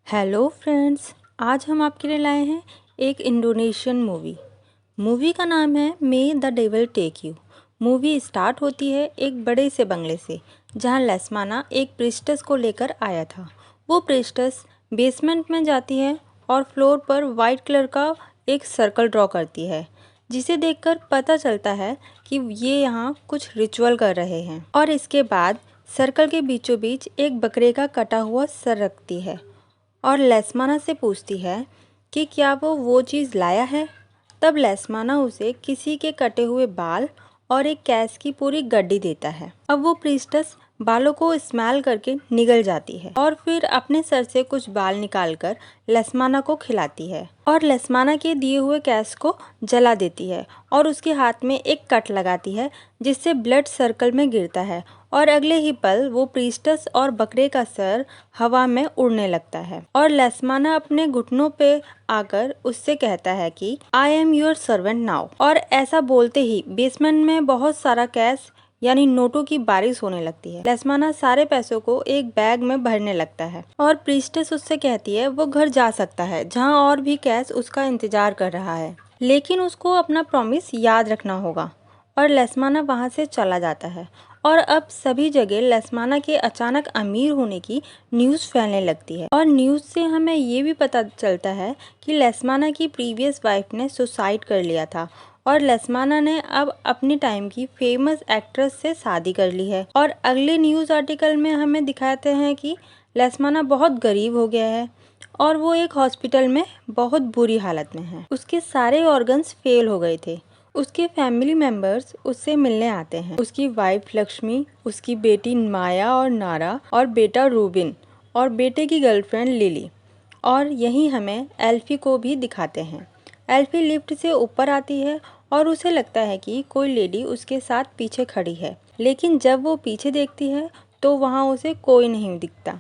Hello friends, आज हम आपके लिए लाए हैं एक इंडोनेशियन मूवी का नाम है May the Devil Take You. Movie start होती है एक बड़े से बंगले से, जहां लेस्माना एक प्रिस्टेस को लेकर आया था। वो प्रिस्टेस बेसमेंट में जाती है और फ्लोर पर वाइट कलर का एक सर्कल ड्रॉ करती है, जिसे देखकर पता चलता है कि ये यहाँ कुछ रिचुअल कर रहे हैं। और इसके बाद सर्कल के बीचों बीच एक बकरे का कटा हुआ सर रखती है और लेस्माना से पूछती है कि क्या वो चीज़ लाया है। तब लेस्माना उसे किसी के कटे हुए बाल और एक कैश की पूरी गड्डी देता है। अब वो प्रीस्टस बालों को स्मेल करके निगल जाती है और फिर अपने सर से कुछ बाल निकालकर लेस्माना को खिलाती है और लेस्माना के दिए हुए कैश को जला देती है और उसके हाथ में एक कट लगाती है, जिससे ब्लड सर्कल में गिरता है और अगले ही पल वो प्रीस्टस और बकरे का सर हवा में उड़ने लगता है और लेस्माना अपने घुटनों पे आकर उससे कहता है कि I am your servant now. और ऐसा बोलते ही बेसमेंट में बहुत सारा कैश यानी नोटों की बारिश होने लगती है। लेस्माना सारे पैसों को एक बैग में भरने लगता है और प्रीस्टेस उससे कहती है वो घर जा सकता है, जहाँ और भी कैश उसका इंतजार कर रहा है, लेकिन उसको अपना प्रॉमिस याद रखना होगा। और लेस्माना वहाँ से चला जाता है और अब सभी जगह लेस्माना के अचानक अमीर होने की न्यूज़ फैलने लगती है। और न्यूज़ से हमें ये भी पता चलता है कि लेस्माना की प्रीवियस वाइफ ने सुसाइड कर लिया था और लेस्माना ने अब अपनी टाइम की फेमस एक्ट्रेस से शादी कर ली है। और अगले न्यूज़ आर्टिकल में हमें दिखाते हैं कि लेस्माना बहुत गरीब हो गया है और वो एक हॉस्पिटल में बहुत बुरी हालत में है। उसके सारे ऑर्गन्स फेल हो गए थे। उसके फैमिली मेंबर्स उससे मिलने आते हैं, उसकी वाइफ लक्ष्मी, उसकी बेटी माया और नारा और बेटा रूबिन और बेटे की गर्लफ्रेंड लिली। और यहीं हमें एल्फी को भी दिखाते हैं। एल्फी लिफ्ट से ऊपर आती है और उसे लगता है कि कोई लेडी उसके साथ पीछे खड़ी है, लेकिन जब वो पीछे देखती है तो वहाँ उसे कोई नहीं दिखता।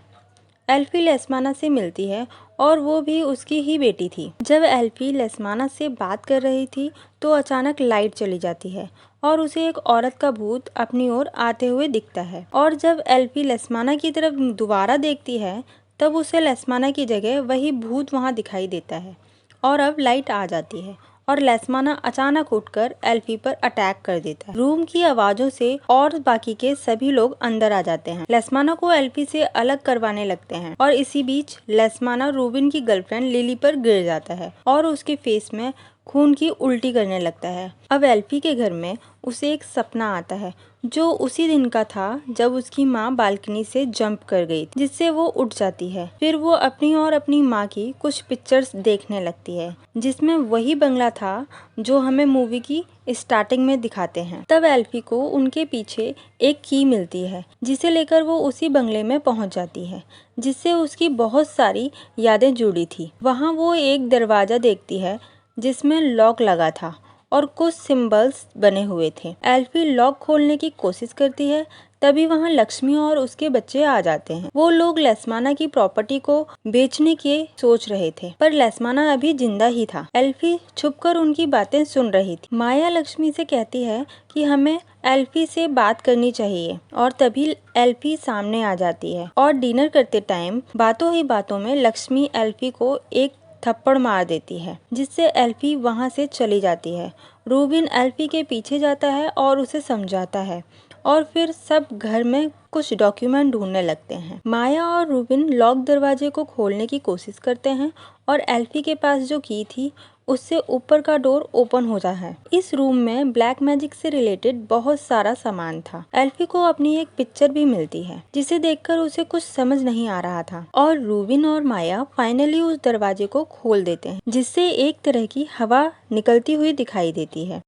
एल्फी लेस्माना से मिलती है और वो भी उसकी ही बेटी थी। जब एल्फी लेस्माना से बात कर रही थी तो अचानक लाइट चली जाती है और उसे एक औरत का भूत अपनी ओर आते हुए दिखता है। और जब एल्फी लेस्माना की तरफ दोबारा देखती है तब उसे लेस्माना की जगह वही भूत वहाँ दिखाई देता है और अब लाइट आ जाती है और लेस्माना अचानक उठकर एल्फी पर अटैक कर देता है। रूम की आवाजों से और बाकी के सभी लोग अंदर आ जाते हैं। लेस्माना को एल्फी से अलग करवाने लगते हैं और इसी बीच लेस्माना रूबिन की गर्लफ्रेंड लिली पर गिर जाता है और उसके फेस में खून की उल्टी करने लगता है। अब एल्फी के घर में उसे एक सपना आता है जो उसी दिन का था जब उसकी माँ बालकनी से जंप कर गई, जिससे वो उठ जाती है। फिर वो अपनी और अपनी माँ की कुछ पिक्चर्स देखने लगती है, जिसमें वही बंगला था जो हमें मूवी की स्टार्टिंग में दिखाते हैं। तब एल्फी को उनके पीछे एक की मिलती है, जिसे लेकर वो उसी बंगले में पहुंच जाती है, जिससे उसकी बहुत सारी यादें जुड़ी थी। वहाँ वो एक दरवाजा देखती है जिसमें लॉक लगा था और कुछ सिंबल्स बने हुए थे। एल्फी लॉक खोलने की कोशिश करती है, तभी वहाँ लक्ष्मी और उसके बच्चे आ जाते हैं। वो लोग लेस्माना की प्रॉपर्टी को बेचने के सोच रहे थे, पर लेस्माना अभी जिंदा ही था। एल्फी छुपकर उनकी बातें सुन रही थी। माया लक्ष्मी से कहती है कि हमें एल्फी से बात करनी चाहिए और तभी एल्फी सामने आ जाती है और डिनर करते टाइम बातों ही बातों में लक्ष्मी एल्फी को एक थप्पड़ मार देती है, जिससे एल्फी वहां से चली जाती है। रूबिन एल्फी के पीछे जाता है और उसे समझाता है और फिर सब घर में कुछ डॉक्यूमेंट ढूंढने लगते हैं। माया और रूबिन लॉक दरवाजे को खोलने की कोशिश करते हैं और एल्फी के पास जो की थी उससे ऊपर का डोर ओपन होता है। इस रूम में ब्लैक मैजिक से रिलेटेड बहुत सारा सामान था। एल्फी को अपनी एक पिक्चर भी मिलती है, जिसे देखकर उसे कुछ समझ नहीं आ रहा था और रूबिन और माया फाइनली उस दरवाजे को खोल देते हैं, जिससे एक तरह की हवा निकलती हुई दिखाई देती है।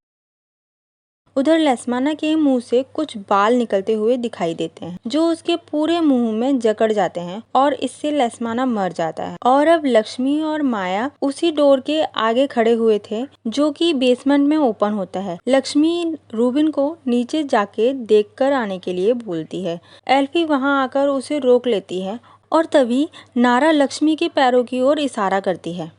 उधर लेस्माना के मुंह से कुछ बाल निकलते हुए दिखाई देते हैं, जो उसके पूरे मुंह में जकड़ जाते हैं और इससे लेस्माना मर जाता है। और अब लक्ष्मी और माया उसी डोर के आगे खड़े हुए थे जो कि बेसमेंट में ओपन होता है। लक्ष्मी रूबिन को नीचे जाके देखकर आने के लिए बोलती है। एल्फी वहां आकर उसे रोक लेती है और तभी नारा लक्ष्मी के पैरों की ओर इशारा करती है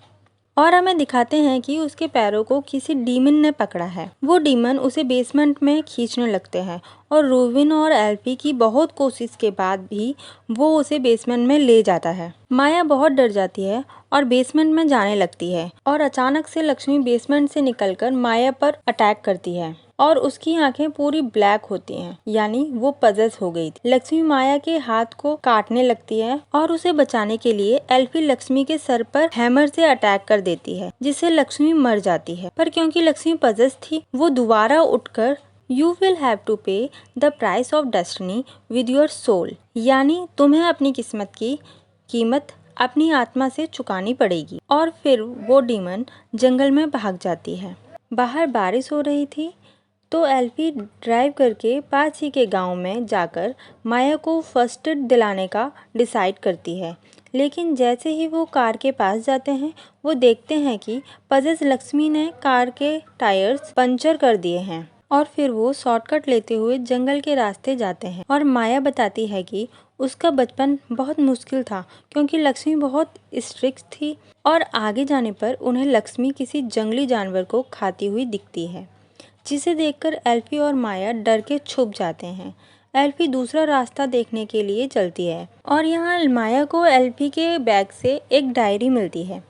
और हमें दिखाते हैं कि उसके पैरों को किसी डीमन ने पकड़ा है। वो डीमन उसे बेसमेंट में खींचने लगते हैं और रूबिन और एल्फी की बहुत कोशिश के बाद भी वो उसे बेसमेंट में ले जाता है। माया बहुत डर जाती है और बेसमेंट में जाने लगती है और अचानक से लक्ष्मी बेसमेंट से निकलकर माया पर अटैक करती है और उसकी आंखें पूरी ब्लैक होती हैं, यानी वो पजेस हो गई थी। लक्ष्मी माया के हाथ को काटने लगती है और उसे बचाने के लिए एल्फी लक्ष्मी के सर पर हैमर से अटैक कर देती है, जिससे लक्ष्मी मर जाती है। पर क्योंकि लक्ष्मी पजेस थी, वो दोबारा उठकर You will have to pay the price of destiny with your soul, यानी तुम्हें अपनी किस्मत की कीमत अपनी आत्मा से चुकानी पड़ेगी। और फिर वो डीमन जंगल में भाग जाती है। बाहर बारिश हो रही थी तो एल्फी ड्राइव करके पास ही के गांव में जाकर माया को फर्स्ट एड दिलाने का डिसाइड करती है। लेकिन जैसे ही वो कार के पास जाते हैं, वो देखते हैं कि पजेस लक्ष्मी ने कार के टायर्स पंचर कर दिए हैं और फिर वो शॉर्टकट लेते हुए जंगल के रास्ते जाते हैं। और माया बताती है कि उसका बचपन बहुत मुश्किल था क्योंकि लक्ष्मी बहुत स्ट्रिक्ट थी और आगे जाने पर उन्हें लक्ष्मी किसी जंगली जानवर को खाती हुई दिखती है, जिसे देखकर एल्फी और माया डर के छुप जाते हैं। एल्फी दूसरा रास्ता देखने के लिए चलती है और यहाँ माया को एल्फी के बैग से एक डायरी मिलती है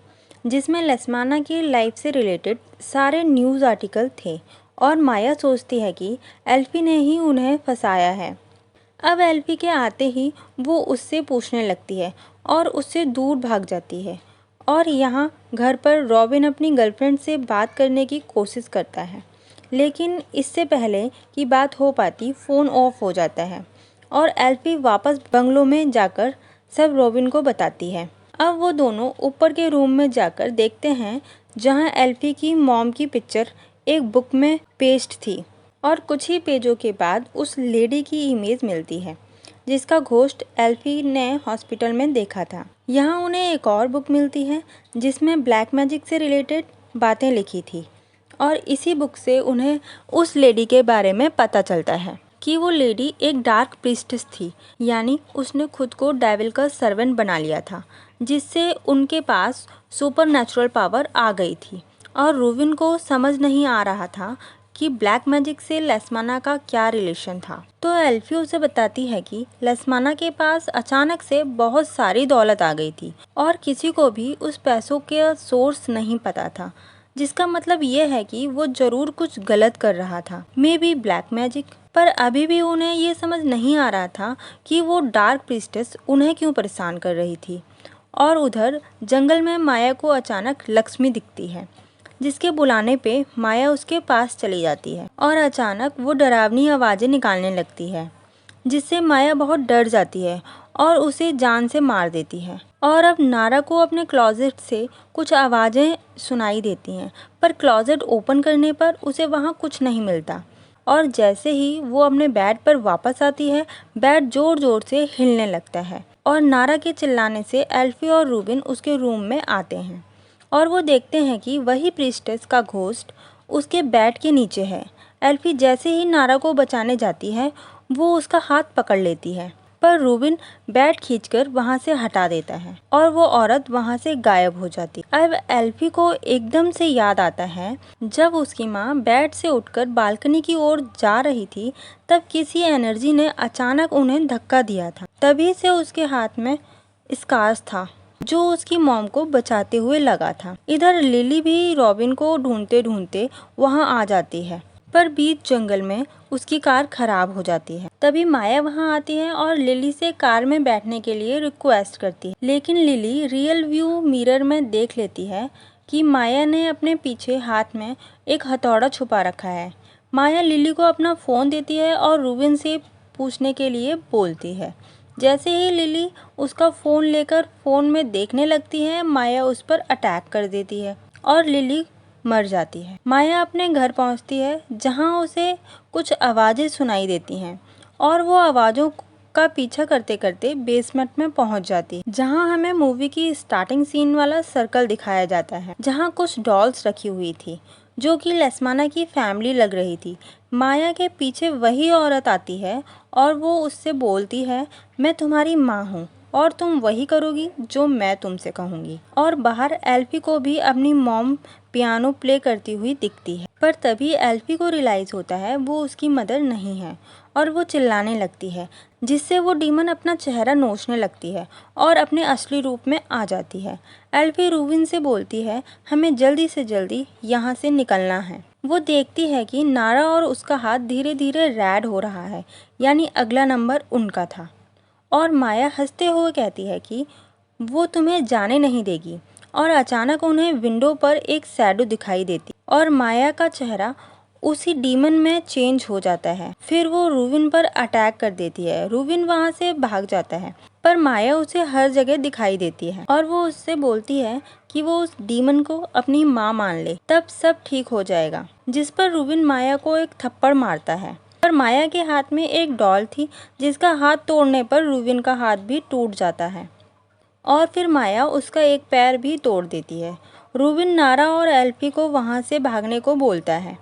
जिसमें लक्ष्मणा की लाइफ से रिलेटेड सारे न्यूज़ आर्टिकल थे और माया सोचती है कि एल्फी ने ही उन्हें फंसाया है। अब एल्फी के आते ही वो उससे पूछने लगती है और उससे दूर भाग जाती है। और यहाँ घर पर रॉबिन अपनी गर्लफ्रेंड से बात करने की कोशिश करता है, लेकिन इससे पहले कि बात हो पाती फ़ोन ऑफ हो जाता है और एल्फी वापस बंगलो में जाकर सब रॉबिन को बताती है। अब वो दोनों ऊपर के रूम में जाकर देखते हैं जहाँ एल्फी की मॉम की पिक्चर एक बुक में पेस्ट थी और कुछ ही पेजों के बाद उस लेडी की इमेज मिलती है जिसका घोस्ट एल्फी ने हॉस्पिटल में देखा था। यहाँ उन्हें एक और बुक मिलती है जिसमें ब्लैक मैजिक से रिलेटेड बातें लिखी थी और इसी बुक से उन्हें उस लेडी के बारे में पता चलता है कि वो लेडी एक डार्क प्रीस्टेस थी, यानी उसने खुद को डेविल का सर्वेंट बना लिया था, जिससे उनके पास सुपरनैचुरल पावर आ गई थी। और रूबिन को समझ नहीं आ रहा था कि ब्लैक मैजिक से लक्ष्मणा का क्या रिलेशन था। तो एल्फी उसे बताती है कि लक्ष्मणा के पास अचानक से बहुत सारी दौलत आ गई थी और किसी को भी उस पैसों का सोर्स नहीं पता था, जिसका मतलब ये है कि वो जरूर कुछ गलत कर रहा था, मे बी ब्लैक मैजिक। पर अभी भी उन्हें ये समझ नहीं आ रहा था कि वो डार्क प्रीस्टेस उन्हें क्यों परेशान कर रही थी। और उधर जंगल में माया को अचानक लक्ष्मी दिखती है, जिसके बुलाने पे माया उसके पास चली जाती है और अचानक वो डरावनी आवाज़ें निकालने लगती है, जिससे माया बहुत डर जाती है और उसे जान से मार देती है। और अब नारा को अपने क्लोजेट से कुछ आवाज़ें सुनाई देती हैं, पर क्लोजेट ओपन करने पर उसे वहाँ कुछ नहीं मिलता। और जैसे ही वो अपने बेड पर वापस आती है, बेड ज़ोर ज़ोर से हिलने लगता है और नारा के चिल्लाने से एल्फी और रूबिन उसके रूम में आते हैं और वो देखते हैं कि वही प्रीस्टेस का घोस्ट उसके बेड के नीचे है। एल्फी जैसे ही नारा को बचाने जाती है, वो उसका हाथ पकड़ लेती है, पर रूबिन बेड खींचकर वहाँ से हटा देता है और वो औरत वहाँ से गायब हो जाती है। अब एल्फी को एकदम से याद आता है जब उसकी माँ बेड से उठकर बालकनी की ओर जा रही थी, तब किसी एनर्जी ने अचानक उन्हें धक्का दिया था। तभी से उसके हाथ में स्कार्स था जो उसकी मॉम को बचाते हुए लगा था। इधर लिली भी रॉबिन को ढूंढते ढूंढते वहाँ आ जाती है, पर बीच जंगल में उसकी कार खराब हो जाती है। तभी माया वहाँ आती है और लिली से कार में बैठने के लिए रिक्वेस्ट करती है, लेकिन लिली रियल व्यू मिरर में देख लेती है कि माया ने अपने पीछे हाथ में एक हथौड़ा छुपा रखा है। माया लिली को अपना फ़ोन देती है और रूबिन से पूछने के लिए बोलती है। जैसे ही लिली उसका फ़ोन लेकर फ़ोन में देखने लगती है, माया उस पर अटैक कर देती है और लिली मर जाती है। माया अपने घर पहुंचती है जहां उसे कुछ आवाज़ें सुनाई देती हैं और वो आवाज़ों का पीछा करते करते बेसमेंट में पहुंच जाती है, जहां हमें मूवी की स्टार्टिंग सीन वाला सर्कल दिखाया जाता है, जहां कुछ डॉल्स रखी हुई थी जो कि लक्ष्मणा की फैमिली लग रही थी। माया के पीछे वही औरत आती है और वो उससे बोलती है, मैं तुम्हारी माँ हूँ और तुम वही करोगी जो मैं तुमसे कहूँगी। और बाहर एल्फी को भी अपनी मॉम पियानो प्ले करती हुई दिखती है, पर तभी एल्फी को रियलाइज़ होता है वो उसकी मदर नहीं है और वो चिल्लाने लगती है, जिससे वो डीमन अपना चेहरा नोचने लगती है और अपने असली रूप में आ जाती है। एल्फी रूबिन से बोलती है हमें जल्दी से जल्दी यहाँ से निकलना है। वो देखती है कि नारा और उसका हाथ धीरे धीरे रेड हो रहा है, यानी अगला नंबर उनका था। और माया हंसते हुए कहती है कि वो तुम्हें जाने नहीं देगी। और अचानक उन्हें विंडो पर एक शैडो दिखाई देती और माया का चेहरा उसी डीमन में चेंज हो जाता है। फिर वो रूबिन पर अटैक कर देती है। रूबिन वहाँ से भाग जाता है, पर माया उसे हर जगह दिखाई देती है और वो उससे बोलती है कि वो उस डीमन को अपनी माँ मान ले, तब सब ठीक हो जाएगा। जिस पर रूबिन माया को एक थप्पड़ मारता है। पर माया के हाथ में एक डॉल थी, जिसका हाथ तोड़ने पर रूबिन का हाथ भी टूट जाता है और फिर माया उसका एक पैर भी तोड़ देती है। रूबिन नारा और एल्फी को वहाँ से भागने को बोलता है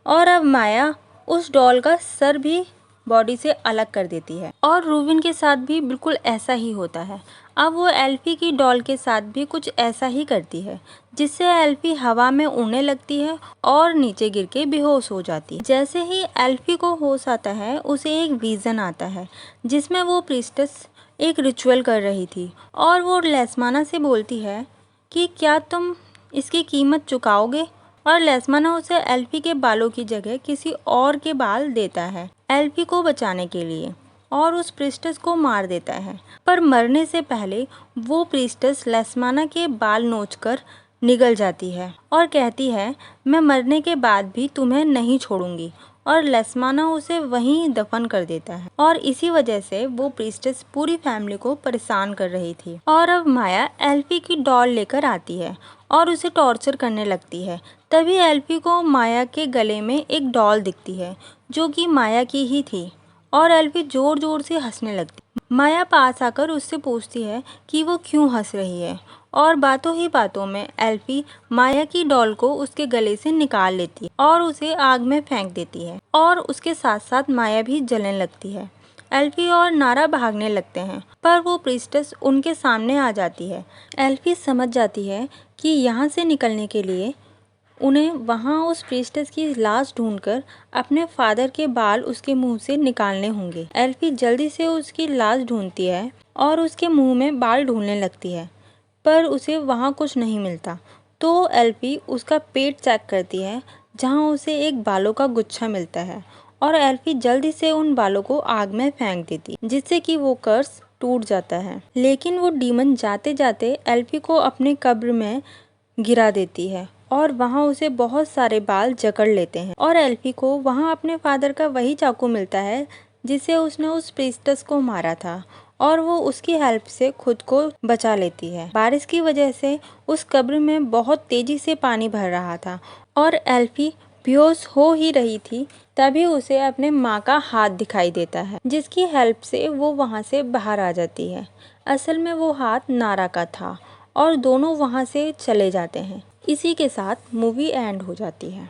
और अब माया उस डॉल का सर भी बॉडी से अलग कर देती है और रूबिन के साथ भी बिल्कुल ऐसा ही होता है। अब वो एल्फी की डॉल के साथ भी कुछ ऐसा ही करती है, जिससे एल्फी हवा में उड़ने लगती है और नीचे गिर के बेहोश हो जाती है। जैसे ही एल्फी को होश आता है, उसे एक विजन आता है जिसमें वो प्रीस्टेस एक रिचुअल कर रही थी और वो लेस्माना से बोलती है कि क्या तुम इसकी कीमत चुकाओगे। और लेस्माना उसे एल्फी के बालों की जगह किसी और के बाल देता है एल्फी को बचाने के लिए और उस प्रीस्टेस को मार देता है। पर मरने से पहले वो प्रीस्टेस लेस्माना के बाल नोचकर निगल जाती है और कहती है मैं मरने के बाद भी तुम्हें नहीं छोड़ूंगी। और लेस्माना उसे वहीं दफन कर देता है और इसी वजह से वो प्रीस्टेस पूरी फैमिली को परेशान कर रही थी। और अब माया एल्फी की डॉल लेकर आती है और उसे टॉर्चर करने लगती है। तभी एल्फी को माया के गले में एक डॉल दिखती है जो कि माया की ही थी और एल्फी जोर जोर से हंसने लगती। माया पास आकर उससे पूछती है कि वो क्यों हंस रही है और बातों ही बातों में एल्फी माया की डॉल को उसके गले से निकाल लेती है और उसे आग में फेंक देती है और उसके साथ साथ माया भी जलने लगती है। एल्फी और नारा भागने लगते हैं, पर वो प्रीस्टेस उनके सामने आ जाती है। एल्फी समझ जाती है कि यहाँ से निकलने के लिए उन्हें वहाँ उस प्रीस्टेस की लाश ढूंढकर अपने फादर के बाल उसके मुंह से निकालने होंगे। एल्फी जल्दी से उसकी लाश ढूंढती है और उसके मुंह में बाल ढूंढने लगती है, पर उसे वहाँ कुछ नहीं मिलता। तो एल्फी उसका पेट चेक करती है, जहाँ उसे एक बालों का गुच्छा मिलता है और एल्फी जल्दी से उन बालों को आग में फेंक देती है, जिससे कि वो कर्स टूट जाता है। लेकिन वो डीमन जाते जाते एल्फी को अपने कब्र में गिरा देती है और वहाँ उसे बहुत सारे बाल जकड़ लेते हैं और एल्फी को वहाँ अपने फादर का वही चाकू मिलता है जिससे उसने उस प्रीस्टेस को मारा था और वो उसकी हेल्प से खुद को बचा लेती है। बारिश की वजह से उस कब्र में बहुत तेजी से पानी भर रहा था और एल्फी बेहोश हो ही रही थी, तभी उसे अपने माँ का हाथ दिखाई देता है, जिसकी हेल्प से वो वहाँ से बाहर आ जाती है। असल में वो हाथ नारा का था और दोनों वहाँ से चले जाते हैं। इसी के साथ मूवी एंड हो जाती है।